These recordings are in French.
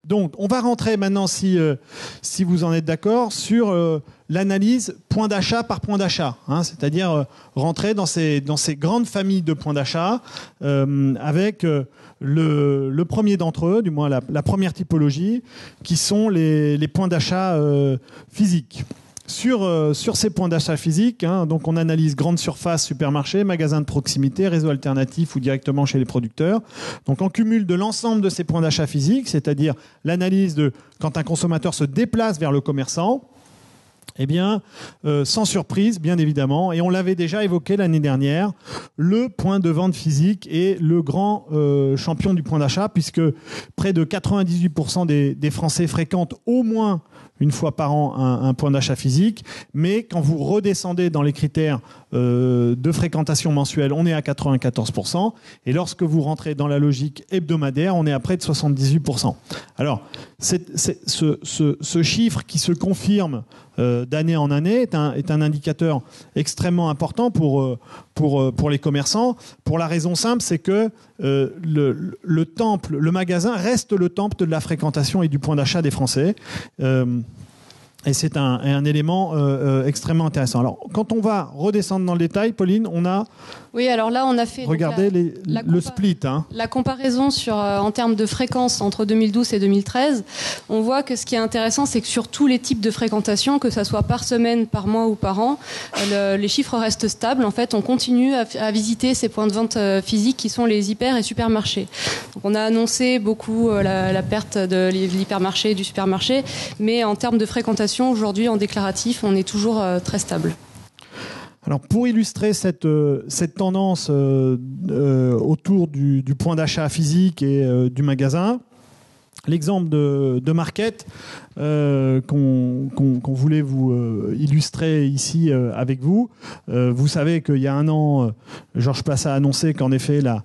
Donc, on va rentrer maintenant, si vous en êtes d'accord, sur l'analyse point d'achat par point d'achat, hein, c'est-à-dire rentrer dans ces grandes familles de points d'achat avec le premier d'entre eux, du moins la première typologie, qui sont les points d'achat physiques. Sur ces points d'achat physiques, hein, donc on analyse grande surface, supermarché, magasins de proximité, réseaux alternatifs ou directement chez les producteurs. Donc on cumule de l'ensemble de ces points d'achat physiques, c'est-à-dire l'analyse de quand un consommateur se déplace vers le commerçant, eh bien, sans surprise, bien évidemment, et on l'avait déjà évoqué l'année dernière, le point de vente physique est le grand champion du point d'achat, puisque près de 98% des Français fréquentent au moins une fois par an un point d'achat physique, mais quand vous redescendez dans les critères de fréquentation mensuelle, on est à 94%, et lorsque vous rentrez dans la logique hebdomadaire, on est à près de 78%. Alors, ce chiffre qui se confirme d'année en année est un indicateur extrêmement important pour les commerçants, pour la raison simple, c'est que le temple, le magasin reste le temple de la fréquentation et du point d'achat des Français. Et c'est un élément extrêmement intéressant. Alors, quand on va redescendre dans le détail, Pauline, on a... Oui, alors là, on a fait... Regardez le split. Hein. La comparaison en termes de fréquence entre 2012 et 2013, on voit que ce qui est intéressant, c'est que sur tous les types de fréquentation, que ça soit par semaine, par mois ou par an, les chiffres restent stables. En fait, on continue à visiter ces points de vente physiques qui sont les hyper et supermarchés. Donc, on a annoncé beaucoup la perte de l'hypermarché et du supermarché, mais en termes de fréquentation, aujourd'hui, en déclaratif, on est toujours très stable. Alors pour illustrer cette tendance autour du point d'achat physique et du magasin, l'exemple de Market qu'on voulait vous illustrer ici avec vous. Vous savez qu'il y a un an, Georges Plassat a annoncé qu'en effet la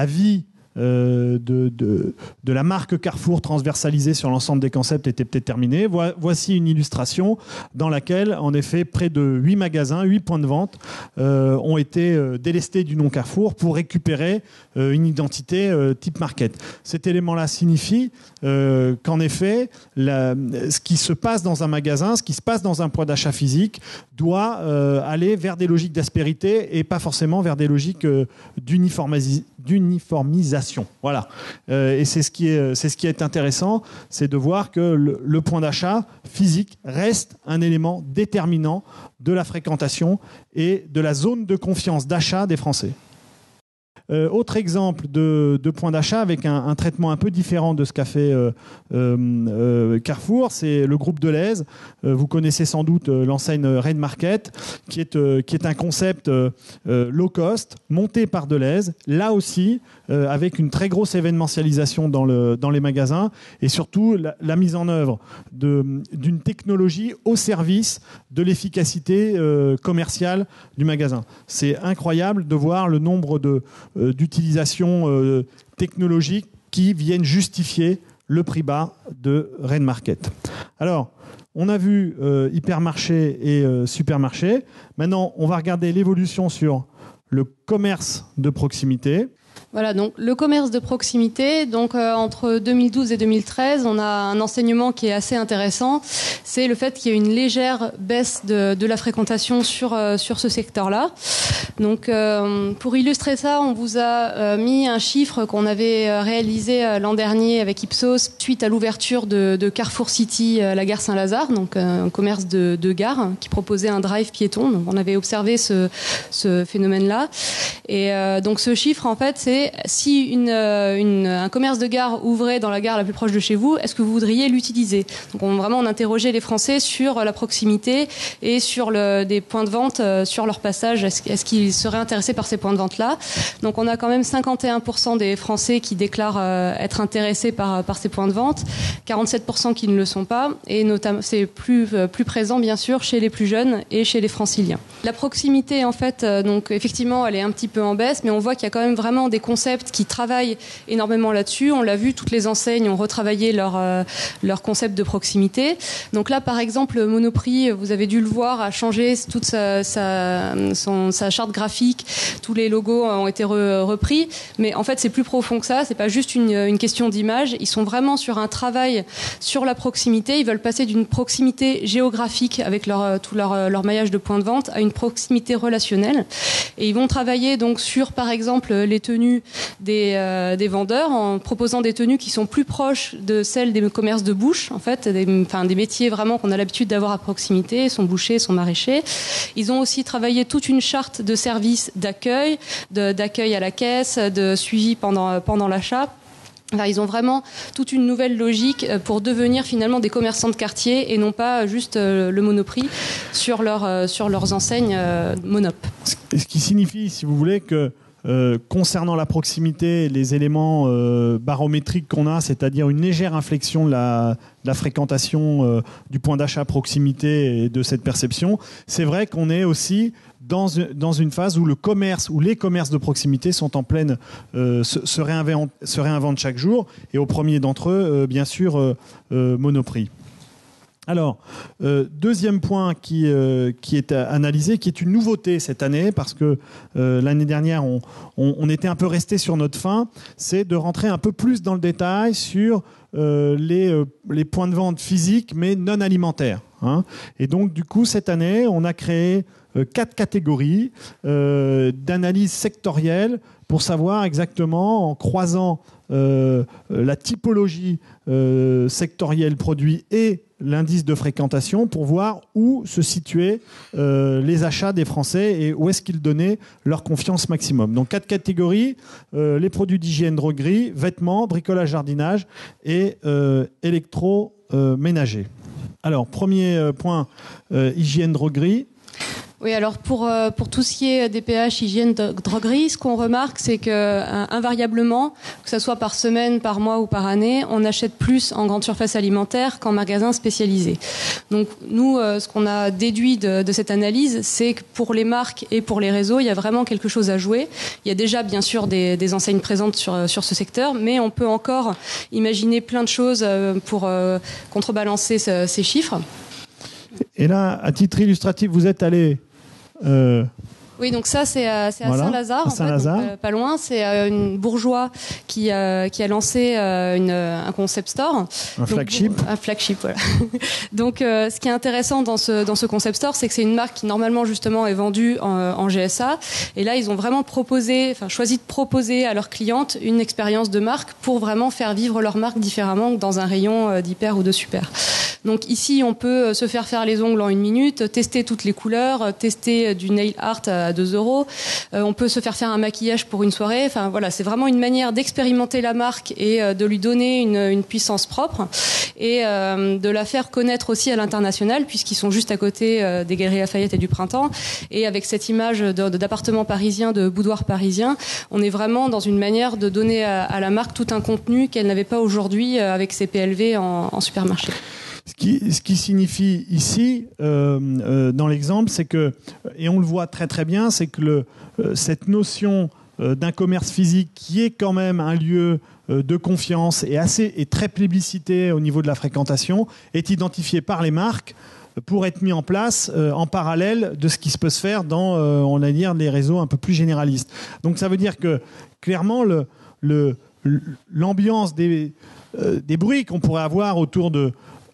vie de la marque Carrefour transversalisée sur l'ensemble des concepts était peut-être terminée. Voici une illustration dans laquelle, en effet, près de 8 magasins, 8 points de vente ont été délestés du nom Carrefour pour récupérer une identité type Market. Cet élément-là signifie qu'en effet, ce qui se passe dans un magasin, ce qui se passe dans un point d'achat physique doit aller vers des logiques d'aspérité et pas forcément vers des logiques d'uniformisation. Voilà. Et c'est ce qui est intéressant, c'est de voir que le point d'achat physique reste un élément déterminant de la fréquentation et de la zone de confiance d'achat des Français. Autre exemple de point d'achat avec un traitement un peu différent de ce qu'a fait Carrefour, c'est le groupe Delhaize. Vous connaissez sans doute l'enseigne Rain Market, qui est un concept low cost, monté par Delhaize, là aussi avec une très grosse événementialisation dans les magasins et surtout la mise en œuvre d'une technologie au service de l'efficacité commerciale du magasin. C'est incroyable de voir le nombre d'utilisations technologiques qui viennent justifier le prix bas de Rain Market. Alors, on a vu hypermarché et supermarché. Maintenant, on va regarder l'évolution sur le commerce de proximité. Voilà, donc le commerce de proximité, donc entre 2012 et 2013, on a un enseignement qui est assez intéressant, c'est le fait qu'il y a une légère baisse de la fréquentation sur ce secteur-là. Donc pour illustrer ça, on vous a mis un chiffre qu'on avait réalisé l'an dernier avec Ipsos suite à l'ouverture de Carrefour City, la gare Saint-Lazare, donc un commerce de gare qui proposait un drive piéton. Donc on avait observé ce phénomène-là. Et donc ce chiffre, en fait, c'est si un commerce de gare ouvrait dans la gare la plus proche de chez vous, est-ce que vous voudriez l'utiliser? Donc on interrogeait les Français sur la proximité et sur des points de vente sur leur passage. Est-ce qu'ils seraient intéressés par ces points de vente-là? Donc on a quand même 51% des Français qui déclarent être intéressés par ces points de vente, 47% qui ne le sont pas, et notamment c'est plus présent bien sûr chez les plus jeunes et chez les franciliens. La proximité, en fait, donc effectivement, elle est un petit peu en baisse, mais on voit qu'il y a quand même vraiment des concept qui travaillent énormément là-dessus. On l'a vu, toutes les enseignes ont retravaillé leur concept de proximité. Donc là, par exemple, Monoprix, vous avez dû le voir, a changé toute sa charte graphique. Tous les logos ont été repris. Mais en fait, c'est plus profond que ça. C'est pas juste une question d'image. Ils sont vraiment sur un travail sur la proximité. Ils veulent passer d'une proximité géographique avec tout leur maillage de points de vente à une proximité relationnelle. Et ils vont travailler donc sur, par exemple, les tenues des vendeurs en proposant des tenues qui sont plus proches de celles des commerces de bouche, en fait, des métiers vraiment qu'on a l'habitude d'avoir à proximité, sont bouchers, sont maraîchers. Ils ont aussi travaillé toute une charte de services d'accueil à la caisse, de suivi pendant l'achat. Enfin, ils ont vraiment toute une nouvelle logique pour devenir finalement des commerçants de quartier et non pas juste le Monoprix sur leurs enseignes Monop. Ce qui signifie, si vous voulez, que concernant la proximité, les éléments barométriques qu'on a, c'est-à-dire une légère inflexion de la fréquentation du point d'achat à proximité et de cette perception, c'est vrai qu'on est aussi dans une phase où le commerce, où les commerces de proximité sont en pleine se réinventent chaque jour, et au premier d'entre eux, bien sûr, Monoprix. Alors, deuxième point qui est analysé, qui est une nouveauté cette année, parce que l'année dernière, on était un peu resté sur notre faim, c'est de rentrer un peu plus dans le détail sur les points de vente physiques, mais non alimentaires. Hein. Et donc, du coup, cette année, on a créé 4 catégories d'analyse sectorielle pour savoir exactement, en croisant la typologie sectorielle produit et l'indice de fréquentation, pour voir où se situaient les achats des Français et où est-ce qu'ils donnaient leur confiance maximum. Donc 4 catégories, les produits d'hygiène, droguerie, vêtements, bricolage, jardinage et électroménager. Alors, premier point, hygiène, droguerie. Oui, alors pour tout ce qui est DPH, hygiène, droguerie, ce qu'on remarque, c'est que invariablement, que ce soit par semaine, par mois ou par année, on achète plus en grande surface alimentaire qu'en magasin spécialisé. Donc nous, ce qu'on a déduit de cette analyse, c'est que pour les marques et pour les réseaux, il y a vraiment quelque chose à jouer. Il y a déjà bien sûr des enseignes présentes sur ce secteur, mais on peut encore imaginer plein de choses pour contrebalancer ces chiffres. Et là, à titre illustratif, vous êtes allé... Oui, donc ça, c'est à voilà, Saint-Lazare, à Saint-Lazare. En fait, donc, pas loin. C'est une bourgeois qui a lancé un concept store. Un flagship. Un flagship, voilà. Donc, ce qui est intéressant dans ce concept store, c'est que c'est une marque qui, normalement, justement, est vendue en GSA. Et là, ils ont vraiment choisi de proposer à leurs clientes une expérience de marque pour vraiment faire vivre leur marque différemment que dans un rayon d'hyper ou de super. Donc ici, on peut se faire les ongles en 1 minute, tester toutes les couleurs, tester du nail art à 2 €. On peut se faire un maquillage pour une soirée. Enfin voilà, c'est vraiment une manière d'expérimenter la marque et de lui donner une puissance propre et de la faire connaître aussi à l'international, puisqu'ils sont juste à côté des Galeries Lafayette et du Printemps. Et avec cette image d'appartement parisien, de boudoir parisien, on est vraiment dans une manière de donner à la marque tout un contenu qu'elle n'avait pas aujourd'hui avec ses PLV en supermarché. Ce qui signifie ici, dans l'exemple, c'est que, et on le voit très très bien, c'est que cette notion d'un commerce physique qui est quand même un lieu de confiance et très plébiscité au niveau de la fréquentation, est identifié par les marques pour être mis en place en parallèle de ce qui peut se faire dans, on va dire, les réseaux un peu plus généralistes. Donc ça veut dire que, clairement, l'ambiance des bruits qu'on pourrait avoir autour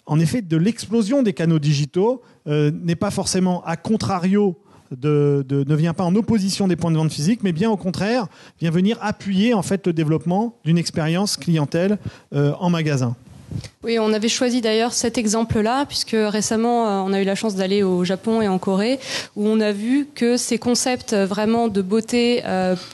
en effet, de l'explosion des canaux digitaux n'est pas forcément à contrario, ne vient pas en opposition des points de vente physiques, mais bien au contraire, vient venir appuyer en fait le développement d'une expérience clientèle en magasin. Oui, on avait choisi d'ailleurs cet exemple-là, puisque récemment, on a eu la chance d'aller au Japon et en Corée, où on a vu que ces concepts vraiment de beauté,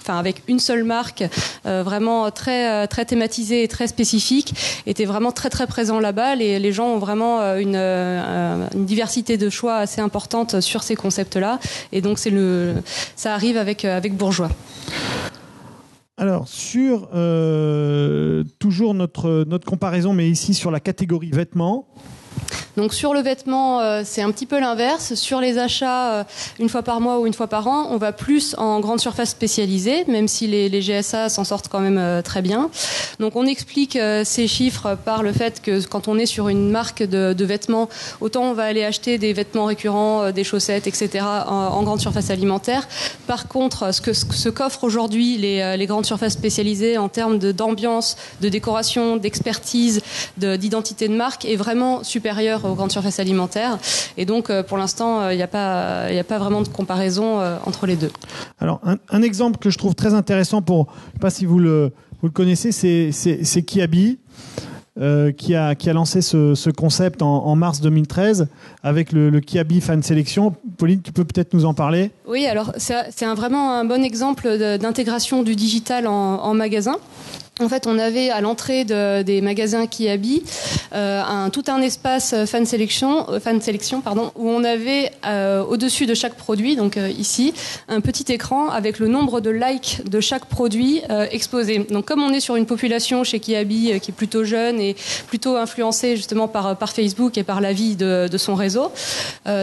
avec une seule marque, vraiment très, très thématisés et très spécifiques, étaient vraiment très, très présents là-bas. Les gens ont vraiment une diversité de choix assez importante sur ces concepts-là. Et donc, ça arrive avec Bourgeois. Alors, sur toujours notre comparaison, mais ici sur la catégorie vêtements. Donc sur le vêtement, c'est un petit peu l'inverse. Sur les achats, une fois par mois ou une fois par an, on va plus en grande surface spécialisée, même si les GSA s'en sortent quand même très bien. Donc on explique ces chiffres par le fait que quand on est sur une marque de vêtements, autant on va aller acheter des vêtements récurrents, des chaussettes, etc. en grande surface alimentaire. Par contre, ce qu'offrent aujourd'hui les grandes surfaces spécialisées en termes d'ambiance, de décoration, d'expertise, d'identité de marque est vraiment supérieur aux grandes surfaces alimentaires. Et donc, pour l'instant, il n'y a pas vraiment de comparaison entre les deux. Alors, un exemple que je trouve très intéressant je ne sais pas si vous le connaissez, c'est Kiabi. Qui a lancé ce concept en mars 2013 avec le Kiabi Fan Sélection. Pauline, tu peux peut-être nous en parler ? Oui, alors c'est vraiment un bon exemple d'intégration du digital en magasin. En fait, on avait à l'entrée des magasins Kiabi tout un espace fan sélection, où on avait au-dessus de chaque produit, donc ici, un petit écran avec le nombre de likes de chaque produit exposé. Donc, comme on est sur une population chez Kiabi qui est plutôt jeune et plutôt influencée justement par Facebook et par l'avis de son réseau,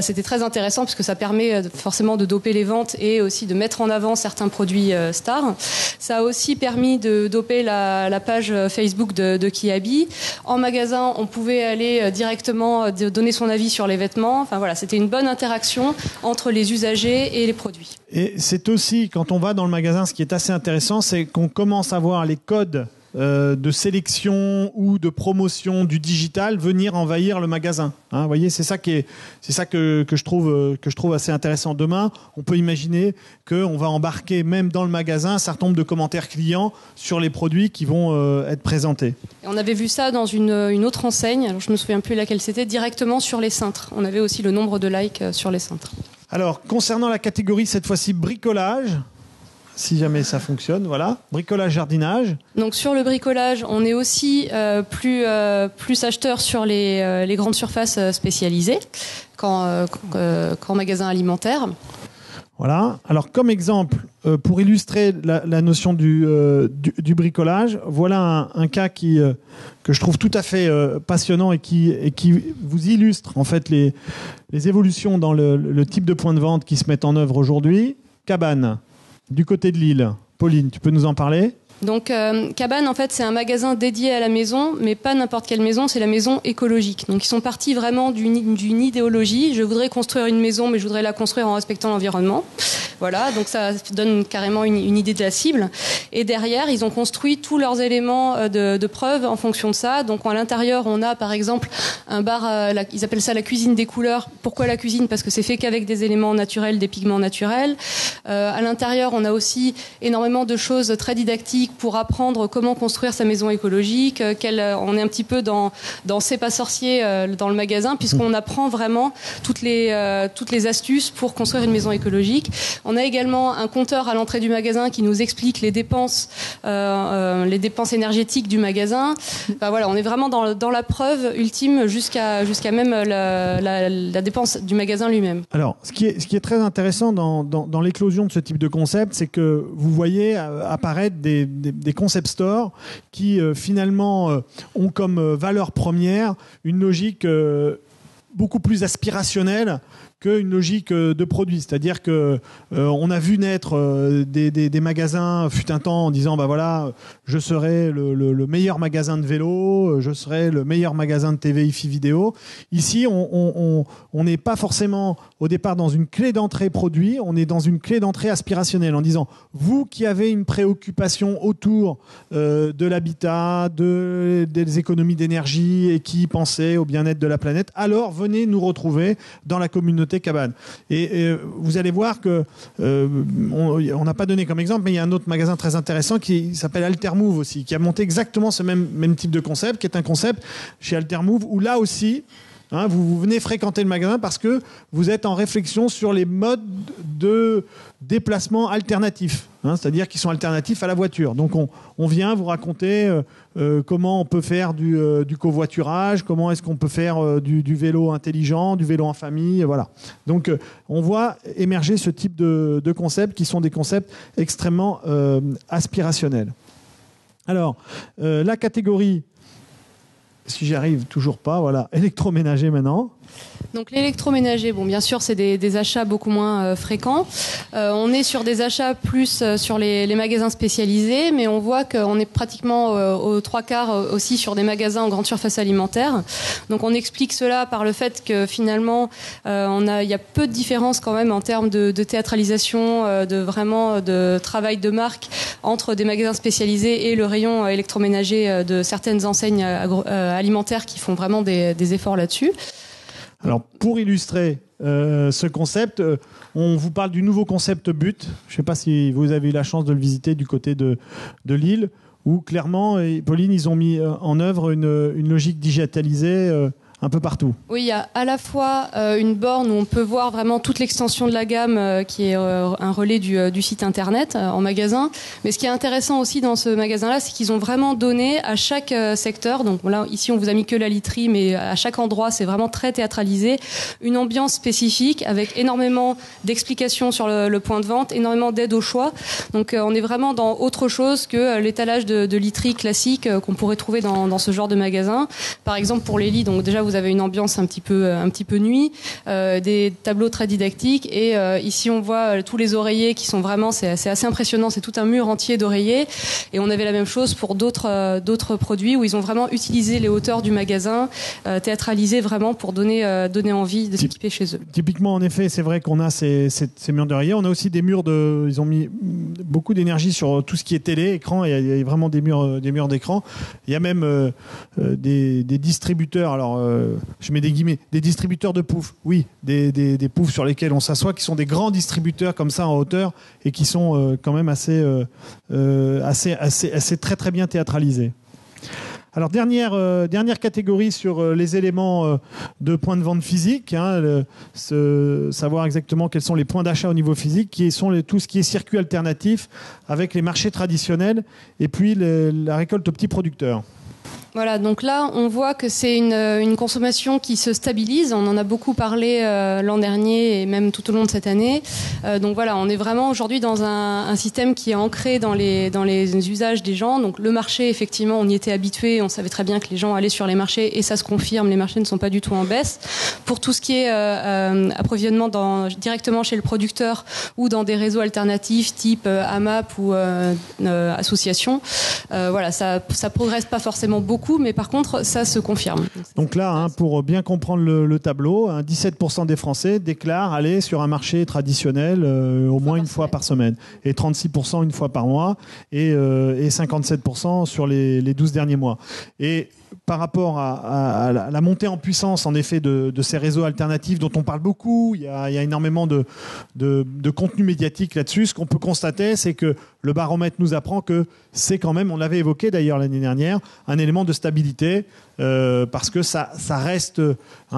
c'était très intéressant parce que ça permet forcément de doper les ventes et aussi de mettre en avant certains produits stars. Ça a aussi permis de doper la page Facebook de Kiabi. En magasin, on pouvait aller directement donner son avis sur les vêtements. Enfin voilà, c'était une bonne interaction entre les usagers et les produits. Et c'est aussi, quand on va dans le magasin, ce qui est assez intéressant, c'est qu'on commence à voir les codes de sélection ou de promotion du digital venir envahir le magasin. Vous voyez, c'est ça que je trouve assez intéressant. Demain, on peut imaginer qu'on va embarquer même dans le magasin un certain nombre de commentaires clients sur les produits qui vont être présentés. Et on avait vu ça dans une autre enseigne, alors je me souviens plus laquelle c'était, directement sur les cintres. On avait aussi le nombre de likes sur les cintres. Alors, concernant la catégorie cette fois-ci bricolage, si jamais ça fonctionne, voilà. Bricolage, jardinage. Donc sur le bricolage, on est aussi plus acheteur sur les grandes surfaces spécialisées qu'en magasin alimentaire. Voilà. Alors comme exemple, pour illustrer la notion du bricolage, voilà un cas que je trouve tout à fait passionnant et qui vous illustre en fait les évolutions dans le type de points de vente qui se mettent en œuvre aujourd'hui. Cabane. Du côté de Lille. Pauline, tu peux nous en parler ? Donc Cabane, en fait, c'est un magasin dédié à la maison, mais pas n'importe quelle maison, c'est la maison écologique. Donc ils sont partis vraiment d'une idéologie. Je voudrais construire une maison, mais je voudrais la construire en respectant l'environnement. Voilà, donc ça donne carrément une idée de la cible. Et derrière, ils ont construit tous leurs éléments de preuve en fonction de ça. Donc à l'intérieur, on a par exemple un bar, ils appellent ça la cuisine des couleurs. Pourquoi la cuisine ? Parce que c'est fait qu'avec des éléments naturels, des pigments naturels. À l'intérieur, on a aussi énormément de choses très didactiques pour apprendre comment construire sa maison écologique. On est un petit peu dans C'est pas sorcier dans le magasin, puisqu'on apprend vraiment toutes les astuces pour construire une maison écologique. On a également un compteur à l'entrée du magasin qui nous explique les dépenses énergétiques du magasin. Enfin, voilà, on est vraiment dans la preuve ultime jusqu'à même la dépense du magasin lui-même. Alors, ce qui est très intéressant dans l'éclosion de ce type de concept, c'est que vous voyez apparaître des concept stores qui finalement ont comme valeur première une logique beaucoup plus aspirationnelle qu'une logique de produit. C'est-à-dire que on a vu naître des magasins fut un temps en disant bah voilà, je serai le meilleur magasin de vélo, je serai le meilleur magasin de TV IFI vidéo. Ici, on n'est pas forcément au départ dans une clé d'entrée produit, on est dans une clé d'entrée aspirationnelle en disant vous qui avez une préoccupation autour de l'habitat, des économies d'énergie et qui pensez au bien-être de la planète, alors venez nous retrouver dans la communauté Cabane. Et vous allez voir que on n'a pas donné comme exemple, mais il y a un autre magasin très intéressant qui s'appelle Altermove aussi, qui a monté exactement ce même type de concept, qui est un concept chez Altermove où là aussi vous venez fréquenter le magasin parce que vous êtes en réflexion sur les modes de déplacement alternatifs, c'est-à-dire qui sont alternatifs à la voiture. Donc on vient vous raconter comment on peut faire du covoiturage, comment est-ce qu'on peut faire du vélo intelligent, du vélo en famille, voilà. Donc on voit émerger ce type de concepts qui sont des concepts extrêmement aspirationnels. Alors, la catégorie si j'y arrive toujours pas, voilà, électroménager maintenant. Donc l'électroménager, bon, bien sûr, c'est des achats beaucoup moins fréquents. On est sur des achats plus sur les magasins spécialisés, mais on voit qu'on est pratiquement aux 3/4 aussi sur des magasins en grande surface alimentaire. Donc on explique cela par le fait que finalement, il y a peu de différence quand même en termes de théâtralisation, de travail de marque entre des magasins spécialisés et le rayon électroménager de certaines enseignes alimentaires qui font vraiment des efforts là-dessus. Alors, pour illustrer ce concept, on vous parle du nouveau concept BUT. Je ne sais pas si vous avez eu la chance de le visiter du côté de Lille, où clairement, Pauline, ils ont mis en œuvre une logique digitalisée un peu partout. Oui, il y a à la fois une borne où on peut voir vraiment toute l'extension de la gamme qui est un relais du site internet en magasin. Mais ce qui est intéressant aussi dans ce magasin-là, c'est qu'ils ont vraiment donné à chaque secteur, donc là ici on vous a mis que la literie, mais à chaque endroit c'est vraiment très théâtralisé, une ambiance spécifique avec énormément d'explications sur le point de vente, énormément d'aide au choix. Donc on est vraiment dans autre chose que l'étalage de literie classique qu'on pourrait trouver dans ce genre de magasin. Par exemple pour les lits, donc déjà vous avez une ambiance un petit peu nuit, des tableaux très didactiques, et ici on voit tous les oreillers qui sont vraiment, c'est assez impressionnant, c'est tout un mur entier d'oreillers, et on avait la même chose pour d'autres produits où ils ont vraiment utilisé les hauteurs du magasin, théâtralisé vraiment pour donner envie de s'équiper chez eux. Typiquement, en effet, c'est vrai qu'on a ces murs d'oreillers, on a aussi des murs ils ont mis beaucoup d'énergie sur tout ce qui est télé, écran, il y a vraiment des murs d'écran. Il y a même des distributeurs, alors je mets des guillemets, des distributeurs de poufs. Oui, des poufs sur lesquels on s'assoit, qui sont des grands distributeurs comme ça en hauteur et qui sont quand même assez très très bien théâtralisés. Alors dernière catégorie sur les éléments de points de vente physique, savoir exactement quels sont les points d'achat au niveau physique, qui sont tout ce qui est circuit alternatif avec les marchés traditionnels et puis la récolte aux petits producteurs. Voilà, donc là, on voit que c'est une consommation qui se stabilise. On en a beaucoup parlé l'an dernier et même tout au long de cette année. Donc voilà, on est vraiment aujourd'hui dans un système qui est ancré dans les usages des gens. Donc le marché, effectivement, on y était habitué. On savait très bien que les gens allaient sur les marchés et ça se confirme. Les marchés ne sont pas du tout en baisse. Pour tout ce qui est approvisionnement directement chez le producteur ou dans des réseaux alternatifs type AMAP ou association, voilà, ça progresse pas forcément beaucoup. Mais par contre, ça se confirme. Donc là, pour bien comprendre le tableau, 17% des Français déclarent aller sur un marché traditionnel au moins une fois par semaine, et 36% une fois par mois, et 57% sur les 12 derniers mois. Et par rapport à la montée en puissance, en effet, de ces réseaux alternatifs dont on parle beaucoup, il y a énormément de contenu médiatique là-dessus. Ce qu'on peut constater, c'est que le baromètre nous apprend que c'est quand même, on l'avait évoqué d'ailleurs l'année dernière, un élément de stabilité, parce que ça reste,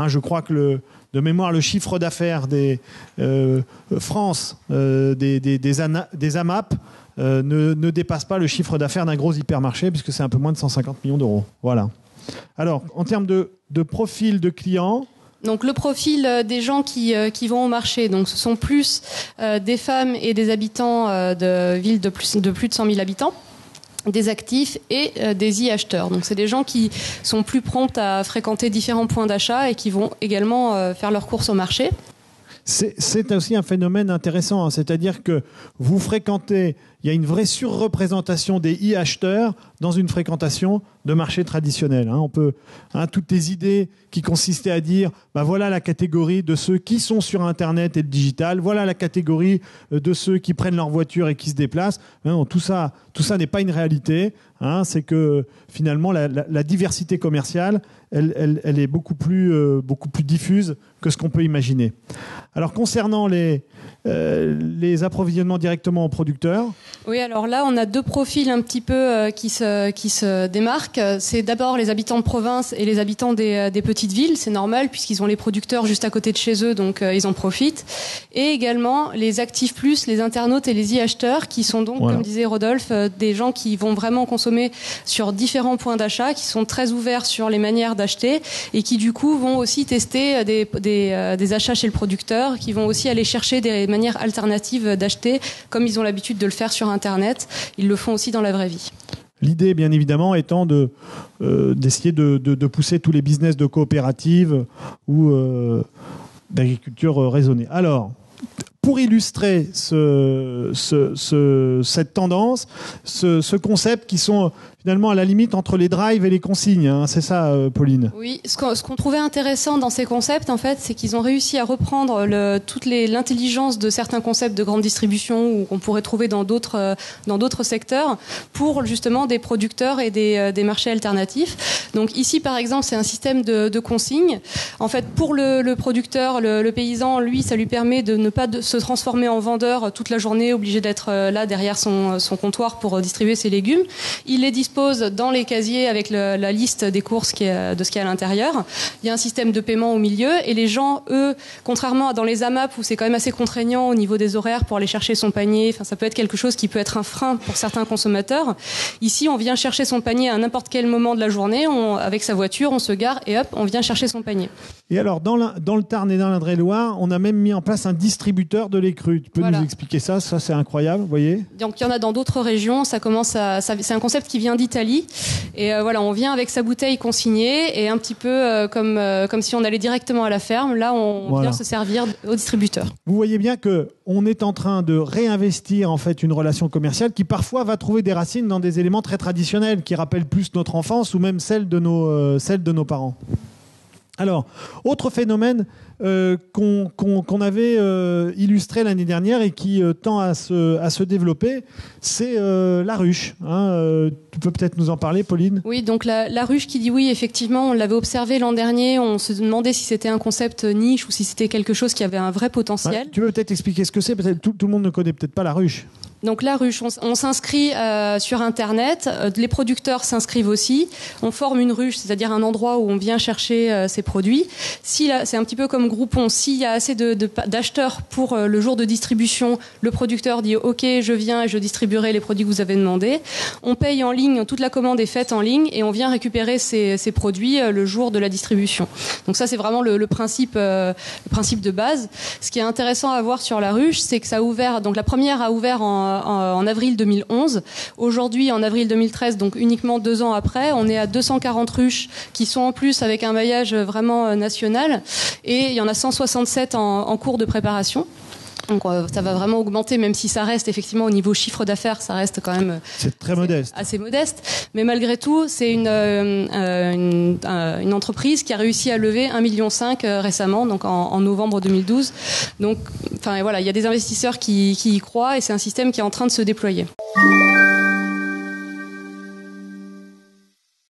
je crois que de mémoire, le chiffre d'affaires des France, des AMAP, ne dépasse pas le chiffre d'affaires d'un gros hypermarché, puisque c'est un peu moins de 150 millions d'euros. Voilà. Alors, en termes de profil de clients... Donc le profil des gens qui vont au marché, donc ce sont plus des femmes et des habitants de villes de plus de 100 000 habitants, des actifs et des e-acheteurs. Donc c'est des gens qui sont plus prompts à fréquenter différents points d'achat et qui vont également faire leurs courses au marché. C'est aussi un phénomène intéressant, c'est-à-dire que vous fréquentez, il y a une vraie surreprésentation des e-acheteurs dans une fréquentation de marché traditionnel. On peut, toutes les idées qui consistaient à dire, voilà la catégorie de ceux qui sont sur Internet et le digital, voilà la catégorie de ceux qui prennent leur voiture et qui se déplacent. Non, tout ça n'est pas une réalité. C'est que finalement la diversité commerciale, elle est beaucoup plus diffuse que ce qu'on peut imaginer. Alors concernant les approvisionnements directement aux producteurs. Oui, alors là, on a deux profils un petit peu qui se démarquent. C'est d'abord les habitants de province et les habitants des petites villes. C'est normal puisqu'ils ont les producteurs juste à côté de chez eux, donc ils en profitent. Et également les actifs plus, les internautes et les e-acheteurs qui sont donc, voilà, comme disait Rodolphe, des gens qui vont vraiment consommer sur différents points d'achat, qui sont très ouverts sur les manières d'acheter et qui du coup vont aussi tester des achats chez le producteur, qui vont aussi aller chercher des manières alternatives d'acheter comme ils ont l'habitude de le faire sur Internet. Ils le font aussi dans la vraie vie. L'idée, bien évidemment, étant d'essayer de pousser tous les business de coopérative ou d'agriculture raisonnée. Alors, pour illustrer cette tendance, ce concept qui sont finalement à la limite entre les drives et les consignes, hein, c'est ça, Pauline? Oui, ce qu'on trouvait intéressant dans ces concepts, en fait, c'est qu'ils ont réussi à reprendre toute l'intelligence de certains concepts de grande distribution ou qu'on pourrait trouver dans d'autres secteurs pour justement des producteurs et des marchés alternatifs. Donc ici, par exemple, c'est un système de consignes. En fait, pour le producteur, le paysan, lui, ça lui permet de ne pas se transformer en vendeur toute la journée, obligé d'être là derrière son comptoir pour distribuer ses légumes. Il les dispose dans les casiers avec la liste des courses de ce qu'il y a à l'intérieur. Il y a un système de paiement au milieu et les gens, eux, contrairement à dans les AMAP où c'est quand même assez contraignant au niveau des horaires pour aller chercher son panier, enfin, ça peut être quelque chose qui peut être un frein pour certains consommateurs. Ici, on vient chercher son panier à n'importe quel moment de la journée, avec sa voiture, on se gare et hop, on vient chercher son panier. Et alors, dans le Tarn et dans l'Indre-et-Loire, on a même mis en place un distributeur de lait cru. Tu peux nous expliquer ça? Ça, c'est incroyable, vous voyez? Donc, il y en a dans d'autres régions. C'est un concept qui vient d'Italie. Et voilà, on vient avec sa bouteille consignée et un petit peu comme si on allait directement à la ferme. Là, on vient se servir au distributeur. Vous voyez bien qu'on est en train de réinvestir en fait une relation commerciale qui parfois va trouver des racines dans des éléments très traditionnels qui rappellent plus notre enfance ou même celle de nos parents. Alors, autre phénomène qu'on avait illustré l'année dernière et qui tend à se développer, c'est la ruche. Hein. Tu peux peut-être nous en parler, Pauline? Oui, donc la ruche qui dit oui, effectivement, on l'avait observé l'an dernier. On se demandait si c'était un concept niche ou si c'était quelque chose qui avait un vrai potentiel. Ouais, tu peux peut-être expliquer ce que c'est? Peut-être tout le monde ne connaît peut-être pas la ruche. Donc la ruche, on s'inscrit sur Internet, les producteurs s'inscrivent aussi, on forme une ruche, c'est-à-dire un endroit où on vient chercher ses produits. C'est un petit peu comme Groupon, s'il y a assez d'acheteurs pour le jour de distribution, le producteur dit ok, je viens et je distribuerai les produits que vous avez demandés. On paye en ligne, toute la commande est faite en ligne et on vient récupérer ces produits le jour de la distribution. Donc ça c'est vraiment le principe de base. Ce qui est intéressant à voir sur la ruche, c'est que ça a ouvert, donc la première a ouvert en avril 2011. Aujourd'hui, en avril 2013, donc uniquement 2 ans après, on est à 240 ruches qui sont en plus avec un maillage vraiment national. Et il y en a 167 en cours de préparation. Donc ça va vraiment augmenter, même si ça reste effectivement au niveau chiffre d'affaires, ça reste quand même c'est très modeste, assez modeste. Mais malgré tout, c'est une entreprise qui a réussi à lever 1,5 million récemment, donc en novembre 2012. Donc, enfin voilà, il y a des investisseurs qui y croient et c'est un système qui est en train de se déployer.